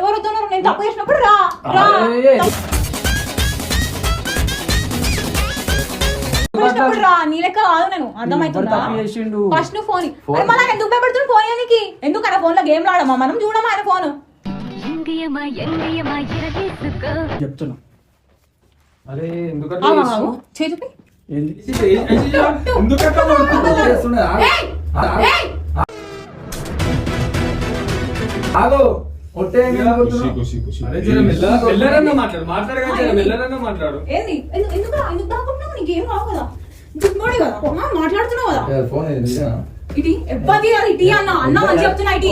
ఎవరితో నేను తప్పు చేసినప్పుడు రా రా రా నీ లెక్క కాదు నేను అర్థమవుతుందా ఫస్ట్ నువ్వు ఫోన్ మళ్ళీ ఎందుకు భయపడుతున్నావు ఫోన్ నీకు ఎందుకన్నా ఫోన్ లో గేమ్ ఆడమా మనం చూడమా ఆయన ఫోన్ చెప్తున్నా అరే చేతుపి మాట్లాడు మాట్లాడుతున్నావు కదా ఇటీ ఎవ్వది అది ఇటీ అన్న అన్న మంచి చెప్తున్నా ఇటీ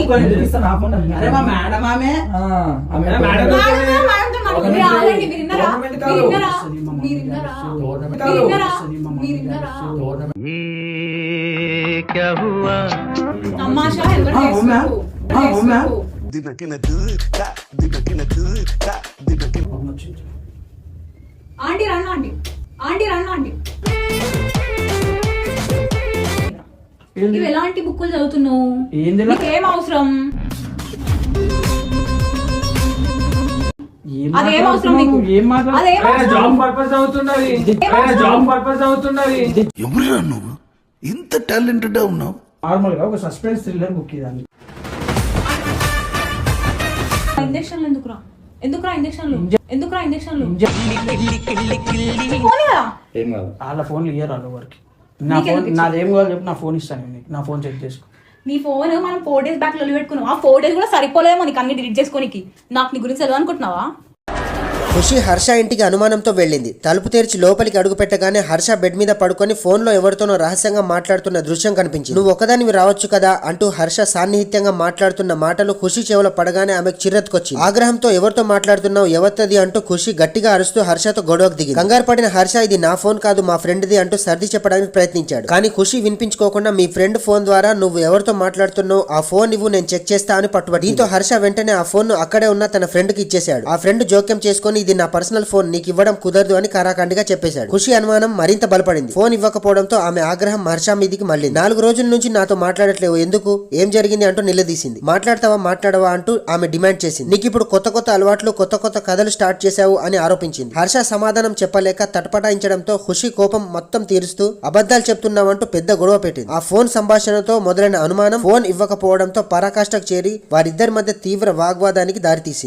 తమాషా aunty run aunty aunty run aunty ఎలాంటి బుక్కులు చదువుతున్నావు నీకేం అవసరం అదేం అవసరం నీకు జాబ్ పర్పస్ అవుతున్నది ఎవరురా నువ్వు ఇంత టాలెంటెడ్ ఉన్నావు నార్మల్ గా ఒక సస్పెన్స్ థ్రిల్లర్ బుక్ ఇదాన్ని ఇంజక్షన్లు ఎందుకురా ఇంజక్షన్లు వాళ్ళ ఫోన్లు ఇయ్యరు వాళ్ళు ఎవరికి నా ఫోన్ నాదేం కావాలి చెప్పి నా ఫోన్ ఇస్తాను నీకు నా ఫోన్ చెక్ చేసుకో నీ ఫోన్ మనం 4 days బ్యాక్ లో పెట్టుకున్నాం ఆ 4 days కూడా సరిపోలేమో నీకు అన్ని డిలీట్ చేసుకోనికి నాకు నీ గురించి తెలియదు అనుకుంటున్నావా ఖుషి హర్ష ఇంటికి అనుమానంతో వెళ్ళింది. తలుపు తెరిచి లోపలికి అడుగు పెట్టగానే హర్ష బెడ్ మీద పడుకొని ఫోన్లో ఎవరితోనో రహస్యంగా మాట్లాడుతున్న దృశ్యం కనిపించింది. నువ్వు ఒకదానివి రావచ్చు కదా అంటూ హర్ష సాన్నిహిత్యంగా మాట్లాడుతున్న మాటలు ఖుషి చెవులో పడగానే ఆమెకు చిర్రెత్తుకొచ్చింది. ఆగ్రహంతో ఎవరితో మాట్లాడుతున్నావు ఎవరిది అంటూ ఖుషి గట్టిగా అరుస్తూ హర్షతో గొడవకు దిగింది. కంగారు పడిన హర్ష ఇది నా ఫోన్ కాదు మా ఫ్రెండ్ది అంటూ సర్ది చెప్పడానికి ప్రయత్నించాడు. కానీ ఖుషి వినిపించుకోకుండా మీ ఫ్రెండ్ ఫోన్ ద్వారా నువ్వు ఎవరితో మాట్లాడుతున్నావు ఆ ఫోన్ ఇవ్వు నేను చెక్ చేస్తా అని పట్టుబడి. దీంతో హర్ష వెంటనే ఆ ఫోన్ అక్కడే ఉన్న తన ఫ్రెండ్ కి ఇచ్చేశాడు. ఆ ఫ్రెండ్ జోక్యం చేసుకుని ఇది నా పర్సనల్ ఫోన్ నీకు ఇవ్వడం కుదరదు అని కారాఖండిగా చెప్పేశాడు. ఖుషి అనుమానం మరింత బలపడింది. ఫోన్ ఇవ్వకపోవడంతో ఆమె ఆగ్రహం హర్ష మీదికి మళ్ళింది. 4 రోజుల నుంచి నాతో మాట్లాడట్లేవు ఎందుకు ఏం జరిగింది అంటూ నిలదీసింది. మాట్లాడవా అంటూ ఆమె డిమాండ్ చేసింది. నీకు ఇప్పుడు కొత్త అలవాట్లు కొత్త కథలు స్టార్ట్ చేశావు అని ఆరోపించింది. హర్ష సమాధానం చెప్పలేక తటపటాయించడంతో ఖుషి కోపం మొత్తం తీరుస్తూ అబద్ధాలు చెప్తున్నావంటూ పెద్ద గొడవ పెట్టింది. ఆ ఫోన్ సంభాషణతో మొదలైన అనుమానం ఫోన్ ఇవ్వకపోవడంతో పరాకాష్ఠకు చేరి వారిద్దరి మధ్య తీవ్ర వాగ్వాదానికి దారితీసింది.